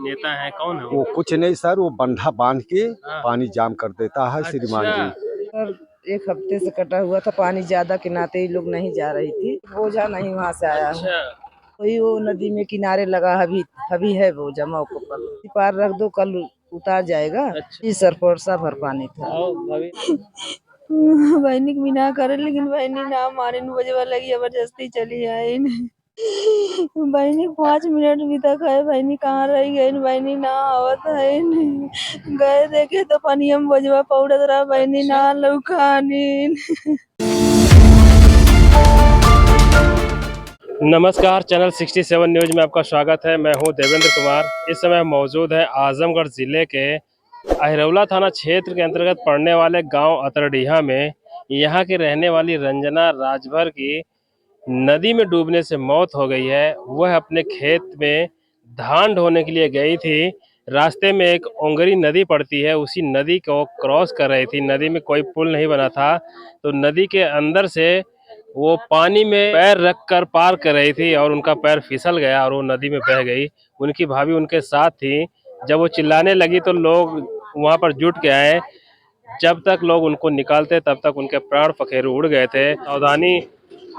नेता है, कौन है वो कुछ नहीं सर, वो बंधा बांध के हाँ। पानी जाम कर देता है श्रीमान अच्छा। जी। सर 1 हफ्ते से कटा हुआ था, पानी ज्यादा के नाते ही लोग नहीं जा रही थी। बोझा नहीं वहाँ से आया है, अच्छा। वही वो नदी में किनारे लगा अभी है बोझा मौके पर। पार रख दो, कल उतार जाएगा। अच्छा। जी सर, परसा भर पानी था। आओ भाभी। बहनी भी ना करे, लेकिन बहनी ना मारे बजवा लगी, जबरदस्ती चली आई। बहनी 5 मिनट भी तक है, बहनी कहाँ रह गई, बहनी ना आवत है। गए देखे तो पनिया में बजवा पौड़त रहा, बहनी ना लौकानी। नमस्कार, चैनल 67 न्यूज में आपका स्वागत है। मैं हूं देवेंद्र कुमार। इस समय मौजूद है आजमगढ़ जिले के अहिरौला थाना क्षेत्र के अंतर्गत पड़ने वाले गांव अतरडीहा में। यहां की रहने वाली रंजना राजभर की नदी में डूबने से मौत हो गई है। वह अपने खेत में धान ढोने के लिए गई थी। रास्ते में एक ओंगरी नदी पड़ती है, उसी नदी को क्रॉस कर रही थी। नदी में कोई पुल नहीं बना था, तो नदी के अंदर से वो पानी में पैर रख कर पार कर रही थी और उनका पैर फिसल गया और वो नदी में बह गई। उनकी भाभी उनके साथ थी। जब वो चिल्लाने लगी तो लोग वहां पर जुट के आए। जब तक लोग उनको निकालते तब तक उनके प्राण पखेरु उड़ गए थे। सावधानी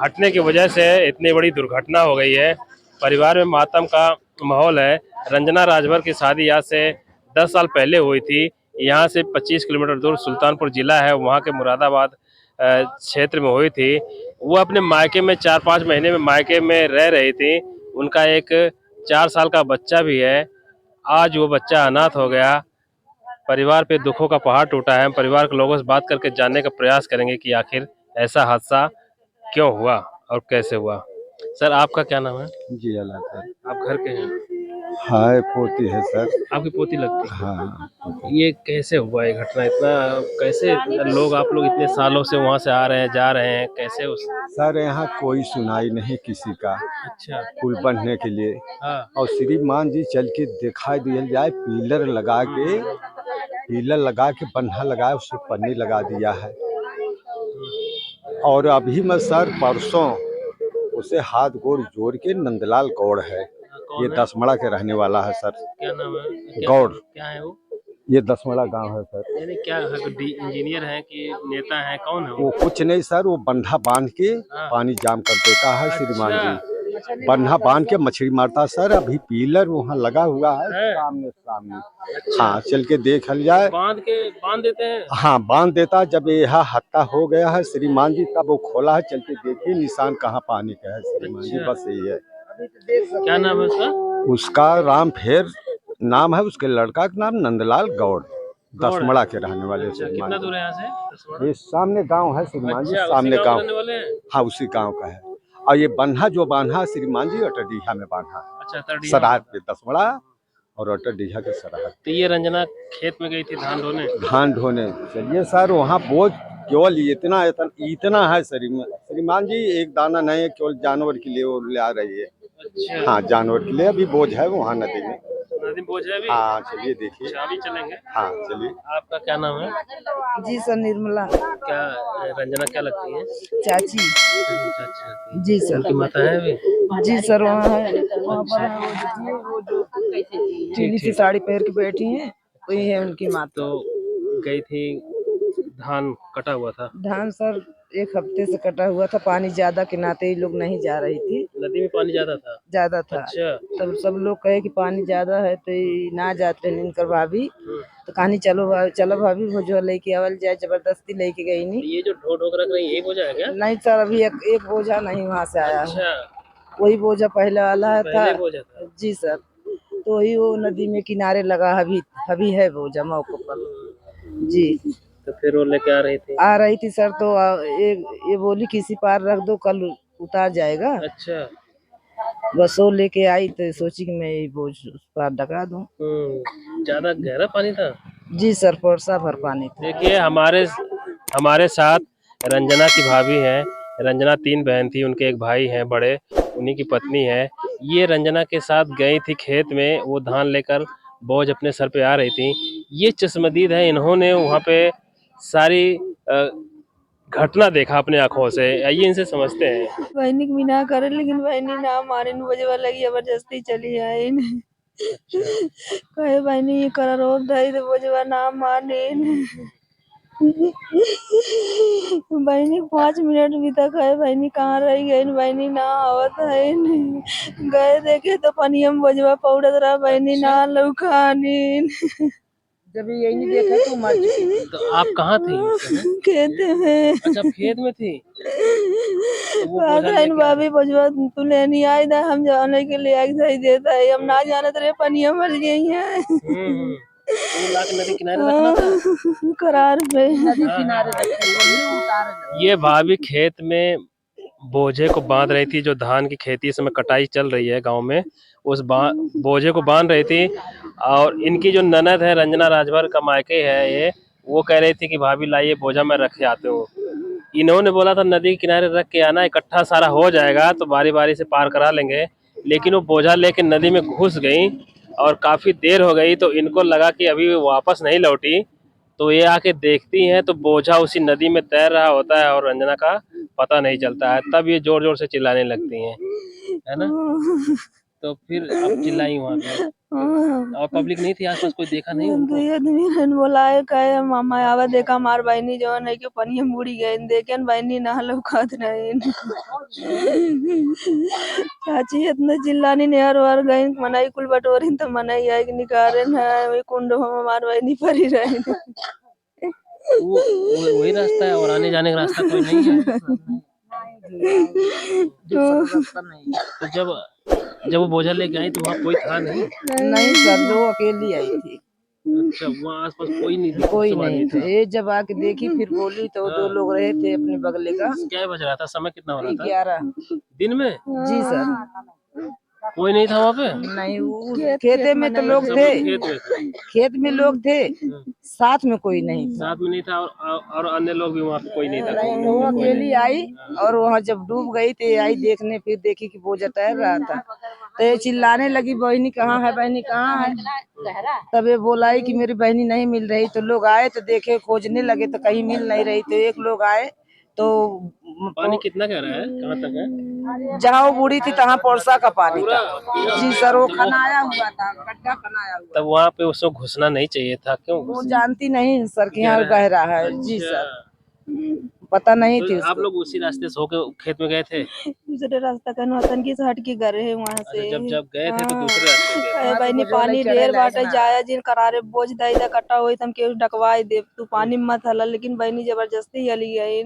हटने की वजह से इतनी बड़ी दुर्घटना हो गई है। परिवार में मातम का माहौल है। रंजना राजभर की शादी आज से 10 साल पहले हुई थी। यहाँ से 25 किलोमीटर दूर सुल्तानपुर जिला है, वहाँ के मुरादाबाद क्षेत्र में हुई थी। वो अपने मायके में 4-5 महीने में मायके में रह रही थी। उनका एक 4 साल का बच्चा भी है। आज वो बच्चा अनाथ हो गया। परिवार पे दुखों का पहाड़ टूटा है। हम परिवार के लोगों से बात करके जानने का प्रयास करेंगे कि आखिर ऐसा हादसा क्यों हुआ और कैसे हुआ। सर, आपका क्या नाम है? जी अल्लाह सर। आप घर के हैं? हाँ पोती है सर। आपकी पोती लगती है? हाँ ये कैसे हुआ ये घटना? इतना कैसे लोग, आप लोग इतने सालों से वहाँ से आ रहे हैं जा रहे हैं, कैसे उस? सर, यहाँ कोई सुनाई नहीं किसी का। अच्छा। पुल बनने के लिए हाँ। और श्रीमान जी चल के दिखाई दिया जाए, पिलर लगा के बन्हा लगा, उससे पन्नी लगा दिया है। और अभी मैं सर परसों उसे हाथ गोड़ जोड़ के, नंदलाल गौड़ है, ये दसमड़ा के रहने वाला है सर। क्या नाम है? गौड़। क्या है वो? ये दसमड़ा गांव है सर। यानी क्या है, इंजीनियर है कि नेता है, कौन है वो कुछ नहीं सर, वो बंधा बांध के हाँ। पानी जाम कर देता है श्रीमान अच्छा। जी। बंधा बांध के मछली मारता सर। अभी पिलर वहाँ लगा हुआ है सामने। अच्छा। हाँ, चल के देख जाए। बांध देते हैं। हाँ, बांध देता। जब यह हत्या हो गया है श्रीमान जी, तब वो खोला है, चल के देखिए निशान कहाँ पानी का है श्रीमान जी। अच्छा। बस यही है। क्या नाम है उसका? उसका राम फेर नाम है, उसके लड़का का नाम नंदलाल गौड़, दसमड़ा के रहने वाले अच्छा, कितना श्रीमान दूर जी। है यहाँ से दसमड़ा? ये सामने गांव है श्रीमान जी, अच्छा, उसी सामने गांव गांव। के रहने वाले हैं? हाँ, उसी गांव का है। और ये बन्हा जो बांधा श्रीमान जी, अटडीहा में बांधा। अच्छा, तरडिया। सरहद पे दसमड़ा और अटडीहा के सरहद। तो ये रंजना खेत में गई थी धान ढोने? चलिए सर, वहाँ बोझ केवल इतना है श्रीमान जी, एक दाना नहीं है, केवल जानवर के लिए वो ले आ रही है। अच्छा। हाँ, जानवर के लिए अभी बोझ है वहाँ नदी में। नदी बोझ है अभी? हाँ, चलिए देखिए। अभी चलेंगे। हाँ चलिए। आपका क्या नाम है? जी सर, निर्मला। क्या रंजना क्या लगती है? चाची। चाची लगती है। जी सर। उनकी माता है अभी? जी सर, वहाँ है, वहाँ पर है वो जो पीली सी साड़ी पहन के बैठी है, वही है उनकी माता। तो गई थी, धान कटा हुआ था? धान सर 1 हफ्ते से कटा हुआ था, पानी ज्यादा के नाते ही लोग नहीं जा रही थी। नदी में पानी ज्यादा था? अच्छा। तब सब लोग कहे कि पानी ज्यादा है तो ये ना जाते इनकर भाभी, तो कहानी चलो भाभी भोजवा लेके आवल जाए, जबरदस्ती लेके गई नहीं। ये जो ढो ढो कर रख रही है, एक बोझा है क्या? नहीं सर, अभी एक बोझा नहीं वहाँ से आया है, अच्छा। वही बोझा पहले वाला था। पहले बोझा था? जी सर, तो वही वो नदी में किनारे लगा अभी है बोझा मौके पर। जी। तो फिर वो लेके आ रही थी सर, तो ये बोली किसी पार रख दो, कल उतार जाएगा। अच्छा। बस वो लेके आई तो सोची कि मैं ये बोझ उस पार ढका दूं। ज्यादा गहरा पानी था? जी सर, परसा भर पानी था। देखिए, हमारे साथ रंजना की भाभी है। रंजना 3 बहन थी, उनके एक भाई हैं बड़े, उन्हीं की पत्नी है। ये रंजना के साथ गई थी खेत में, वो धान लेकर बोझ अपने सर पे आ रही थी। ये चश्मदीद है, इन्होंने वहाँ पे सारी घटना देखा अपने आंखों से। आइए इनसे समझते हैं। बहनी भी ना करे, लेकिन बहनी ना मारे बजवा लगी, जबरदस्ती चली आई। है बहनी कर रोक दई तो बोझवा ना माने बहनी 5 मिनट भी तक है बहनी कहाँ रह गई बहनी ना आवत है गए देखे तो पनिया में बोझवा पौड़त रहा बहनी ना लौकानी जब यही नहीं देखा तो मर चुकी। तो आप कहाँ थी उस समय? खेत में अच्छा, आप खेत में थी। तो वो बोझा कहता लेके भाभी बोझवा तू लेनी आई था हम जाने के लिए आई सही देता है हम ना जाने तेरे पनिया मर गई है तो वो लाके नदी किनारे रखना था। करार पे ये भाभी खेत में बोझे को बांध रही थी। जो धान की खेती इस समय कटाई चल रही है गांव में, उस बोझे को बांध रही थी। और इनकी जो ननद है रंजना राजभर का मायके है ये, वो कह रही थी कि भाभी लाइए बोझा मैं रख के आते हूँ। इन्होंने बोला था नदी के किनारे रख के आना, इकट्ठा सारा हो जाएगा तो बारी बारी से पार करा लेंगे। लेकिन वो बोझा लेके नदी में घुस गई और काफी देर हो गई, तो इनको लगा कि अभी वो वापस नहीं लौटी। तो ये आके देखती हैं तो बोझा उसी नदी में तैर रहा होता है और रंजना का पता नहीं चलता है। तब ये जोर जोर से चिल्लाने लगती हैं, है ना। तो फिर अब चिल्लाई वहां पे, और पब्लिक नहीं थी आसपास, कोई देखा नहीं उनको। दुई आदमी ने बोलाए कहे मामा आवा देखा मार बहनी जो है कि पनिया मुड़ी गए देखे बहनी ना लौकात नहीं चाची इतना चिल्लानी नेहर वार गई मनाई कुल बटोरी तो मनाई आई कि निकारे ना वही कुंड हम मार बहनी परी रही वही रास्ता है और आने जाने का रास्ता कोई नहीं है। तो जब वो बोझा लेके आई तो वहाँ कोई था नहीं। नहीं सर, जो अकेली आई थी। अच्छा, वहाँ आसपास कोई नहीं थी, कोई सब नहीं आदमी था। ये जब आके देखी फिर बोली तो दो लोग रहे थे अपने बगले का। क्या बज रहा था, समय कितना हो रहा था? 11 दिन में? जी सर। कोई नहीं था वहाँ पे? नहीं, उस खेते में तो लोग थे, खेत में थे। खेत में लोग थे, साथ में कोई नहीं था। साथ में नहीं था और अन्य लोग भी वहाँ पे कोई नहीं था। तो वो अकेली आई और वहाँ जब डूब गई तो आई देखने, फिर देखी कि बोझा तैर रहा था तो ये चिल्लाने लगी बहनी कहाँ है, बहनी कहाँ है। तब ये बोलाई कि मेरी बहनी नहीं मिल रही। तो लोग आए तो देखे, खोजने लगे तो कहीं मिल नहीं रही। तो एक लोग आए तो पानी कितना गहरा है, कहाँ तक है? जहाँ वो बूढ़ी थी तहाँ पोरसा का पानी था। जी सर, वो खनाया हुआ था, गड्ढा खनाया हुआ। तब वहाँ पे उसको घुसना नहीं चाहिए था, क्यों? वो जानती नहीं सर कि यहाँ गहरा है। जी सर, पता नहीं थी तो आप उसको। लोग उसी रास्ते से होके खेत में गए थे? दूसरे रास्ता का नौतन की से हट के घर है वहाँ से जब गए थे तो दूसरे रास्ते गए थे। कहे बहनी पानी ढेर बाटे जाया जिन करारे बोझ दाई दा कट्टा होई तम के डकवाई दे तू पानी मत हला। लेकिन बहनी जबरदस्ती हली गई।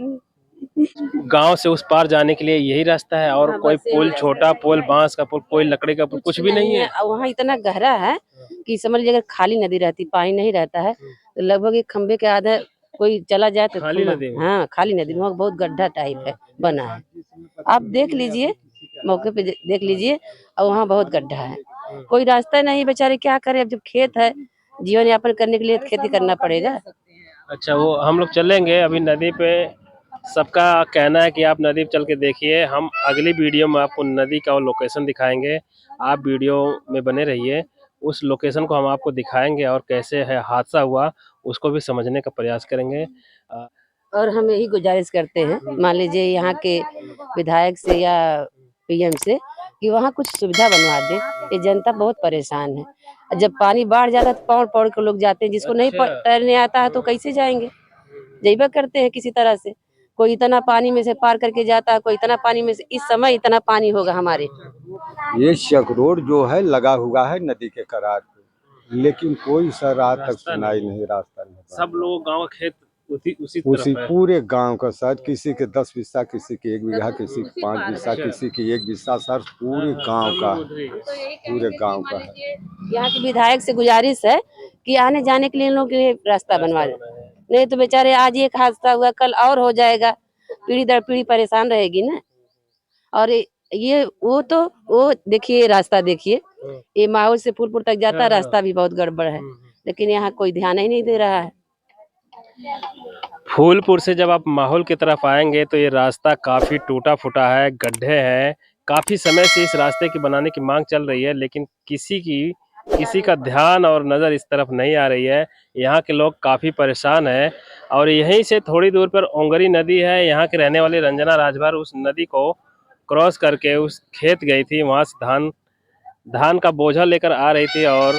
गांव से उस पार जाने के लिए यही रास्ता है और कोई पुल, छोटा पुल, बांस का पुल, कोई लकड़ी का पुल, कुछ भी नहीं है। वहाँ इतना गहरा है कि समझ लीजिए अगर खाली नदी रहती, पानी नहीं रहता है तो लगभग एक खंबे के आधा कोई चला जाए तो खाली नदी में? हाँ, खाली नदी में। वहाँ बहुत गड्ढा टाइप है बना है, आप देख लीजिए, मौके पे देख लीजिए। और वहाँ बहुत गड्ढा है, कोई रास्ता नहीं, बेचारे क्या करे। अब जब खेत है, जीवन यापन करने के लिए खेती करना पड़ेगा। अच्छा, वो हम लोग चलेंगे अभी नदी पे। सबका कहना है कि आप नदी पे चल के देखिए। हम अगली वीडियो में आपको नदी का लोकेशन दिखाएंगे, आप वीडियो में बने रहिए। उस लोकेशन को हम आपको दिखाएंगे और कैसे है हादसा हुआ उसको भी समझने का प्रयास करेंगे। और हम यही गुजारिश करते हैं, मान लीजिए यहाँ के विधायक से या पीएम से, कि वहाँ कुछ सुविधा बनवा दे। ये जनता बहुत परेशान है। जब पानी बाढ़ जाता है तो पौड़ पौड़ के लोग जाते हैं, जिसको नहीं तैरने आता है तो कैसे जाएंगे, जैबा करते हैं किसी तरह से। कोई इतना पानी में से पार करके जाता है, कोई इतना पानी में से। इस समय इतना पानी होगा हमारे। ये शक रोड जो है लगा हुआ है नदी के किनारे पे, लेकिन कोई सर आज तक सुनाई नहीं, रास्ता नहीं। सब लोग गाँव का खेत उसी उसी तरफ है। पूरे गांव का सर, किसी के 10 बिस्सा, किसी के 1 बीघा, किसी के 5 बिस्सा, किसी के 1 बिस्सा। सर पूरे गांव का, पूरे गांव का है। यहाँ के विधायक से गुजारिश है कि आने जाने के लिए इन लोगों के लिए रास्ता बनवा दे, नहीं तो बेचारे आज एक हादसा हुआ कल और हो जाएगा, पीढ़ी दर पीढ़ी परेशान रहेगी ना। और ये वो देखिए रास्ता, देखिए ये माहौल से फूलपुर तक जाता है, रास्ता भी बहुत गड़बड़ है, लेकिन यहाँ कोई ध्यान ही नहीं दे रहा है। फूलपुर से जब आप माहौल की तरफ आएंगे तो ये रास्ता काफी टूटा फूटा है, गड्ढे हैं। काफी समय से इस रास्ते की बनाने की मांग चल रही है, लेकिन किसी का ध्यान और नज़र इस तरफ नहीं आ रही है। यहाँ के लोग काफ़ी परेशान हैं। और यहीं से थोड़ी दूर पर ओंगरी नदी है। यहाँ के रहने वाली रंजना राजभर उस नदी को क्रॉस करके उस खेत गई थी, वहाँ से धान का बोझा लेकर आ रही थी और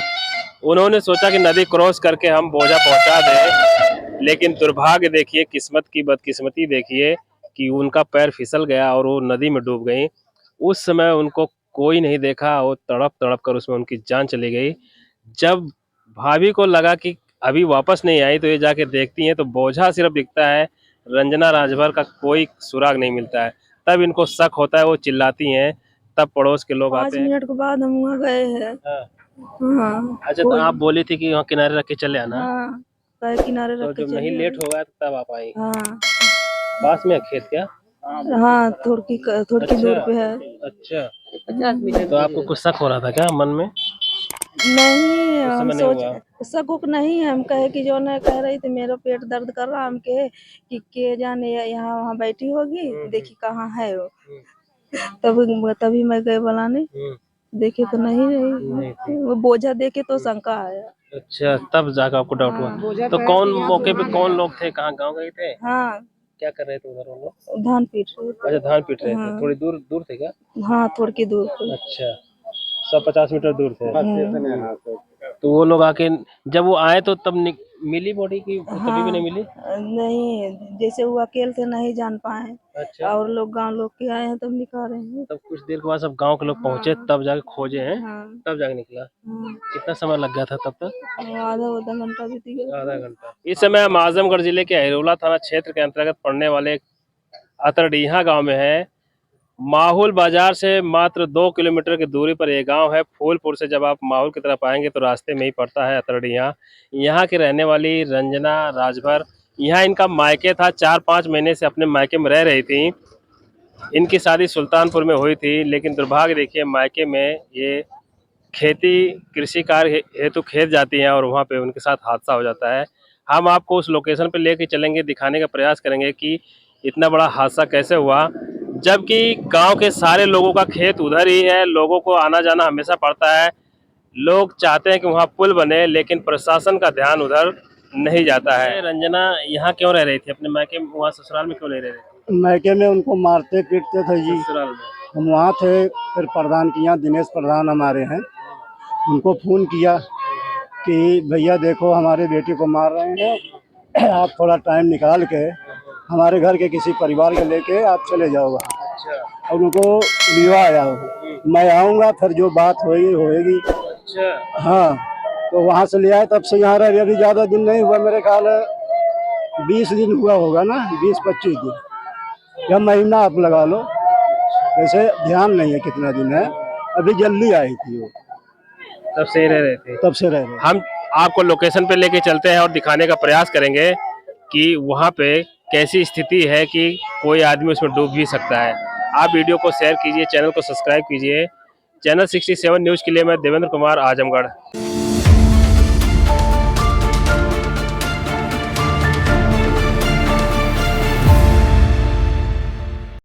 उन्होंने सोचा कि नदी क्रॉस करके हम बोझा पहुंचा दें, लेकिन दुर्भाग्य देखिए, किस्मत की बदकिस्मती देखिए कि उनका पैर फिसल गया और वो नदी में डूब गई। उस समय उनको कोई नहीं देखा और तड़प तड़प कर उसमें उनकी जान चली गई। जब भाभी को लगा कि अभी वापस नहीं आई तो ये जाके देखती हैं तो बोझा सिर्फ दिखता है, रंजना राजभर का कोई सुराग नहीं मिलता है। तब इनको शक होता है, वो चिल्लाती हैं, तब पड़ोस के लोग 5 आते हैं। मिनट के बाद हम वहाँ गए हैं। हाँ। हाँ अच्छा, तो आप बोली थी कि वहाँ किनारे रख के चले आना, हाँ पैर किनारे तो रख के जब नहीं चले लेट हो गया तो तब आप आई। हाँ पास में है खेत क्या? हाँ थोड़ी दूर पे है। अच्छा, तो आपको कुछ शक हो रहा था क्या मन में? नहीं उस हम समय नहीं हुआ? सोच शक उक नहीं है। हम कहे कि जो न कह रही थी मेरा पेट दर्द कर रहा, हम कहे कि के जाने यहाँ वहाँ बैठी होगी, देखी कहाँ है वो। तभी मैं गए बुलाने, देखे तो नहीं रही। वो बोझा देखे तो शंका आया। अच्छा, तब जाकर आपको डाउट हुआ। तो कौन मौके पे कौन लोग थे, कहाँ गाँव गए थे, हाँ क्या कर रहे थे उधर वो लोग? धान पीट रहे थे। अच्छा, धान पीट रहे थे। हाँ। थोड़ी दूर दूर थे क्या? हाँ थोड़ी की दूर पे। अच्छा, 150 मीटर दूर थे। यहाँ से तो वो लोग आके जब वो आए तो तब मिली बॉडी की, तभी भी नहीं मिली? नहीं जैसे वो अकेले थे नहीं जान पाए, अच्छा, और लोग गांव लोग के आए हैं तब निकाल रहे हैं। तब कुछ देर के बाद सब गांव के लोग पहुंचे, तब जाके खोजे हैं, हाँ तब जाके निकला। हाँ, कितना समय लग गया था तब तक? आधा घंटा बीत गया। आधा घंटा। इस समय हम आजमगढ़ जिले के अहिरौला थाना क्षेत्र के अंतर्गत पड़ने वाले अतरडीहा गांव में है। माहुल बाजार से मात्र 2 किलोमीटर की दूरी पर यह गांव है। फूलपुर से जब आप माहुल की तरफ आएंगे तो रास्ते में ही पड़ता है अतरडीहा। यहाँ की रहने वाली रंजना राजभर, यहाँ इनका मायके था। 4-5 महीने से अपने मायके में रह रही थी। इनकी शादी सुल्तानपुर में हुई थी, लेकिन दुर्भाग्य देखिए, मायके में ये खेती कृषि कार्य हेतु खेत जाती हैं और वहाँ पे उनके साथ हादसा हो जाता है। हम आपको उस लोकेशन पे लेके चलेंगे, दिखाने का प्रयास करेंगे कि इतना बड़ा हादसा कैसे हुआ, जबकि गांव के सारे लोगों का खेत उधर ही है। लोगों को आना जाना हमेशा पड़ता है। लोग चाहते हैं कि वहाँ पुल बने, लेकिन प्रशासन का ध्यान उधर नहीं जाता है। रंजना यहाँ क्यों रह रही थी अपने मायके में, वहाँ ससुराल में क्यों नहीं रह रही थी? मैके में उनको मारते पीटते थे जी। ससुराल में हम वहाँ थे, फिर प्रधान के यहाँ दिनेश प्रधान हमारे हैं, उनको फ़ोन किया कि भैया देखो हमारे बेटी को मार रहे हैं, आप थोड़ा टाइम निकाल के हमारे घर के किसी परिवार को लेके आप चले जाओ वहाँ। अच्छा और उनको लिवा आया हो, मैं आऊँगा, फिर जो बात होएगी। अच्छा हाँ, तो वहाँ से ले आए, तब से यहाँ रह रहे। अभी ज़्यादा दिन नहीं हुआ, मेरे ख्याल है 20 दिन हुआ होगा ना, 20-25 दिन या महीना आप लगा लो, वैसे ध्यान नहीं है कितना दिन है। अभी जल्दी आई थी वो, तब से ही रह रहे थे। तब से रह रहे। हम आपको लोकेशन पे लेके चलते हैं और दिखाने का प्रयास करेंगे कि वहाँ पे कैसी स्थिति है कि कोई आदमी उसमें डूब भी सकता है। आप वीडियो को शेयर कीजिए, चैनल को सब्सक्राइब कीजिए। चैनल 67 न्यूज़ के लिए मैं देवेंद्र कुमार, आजमगढ़।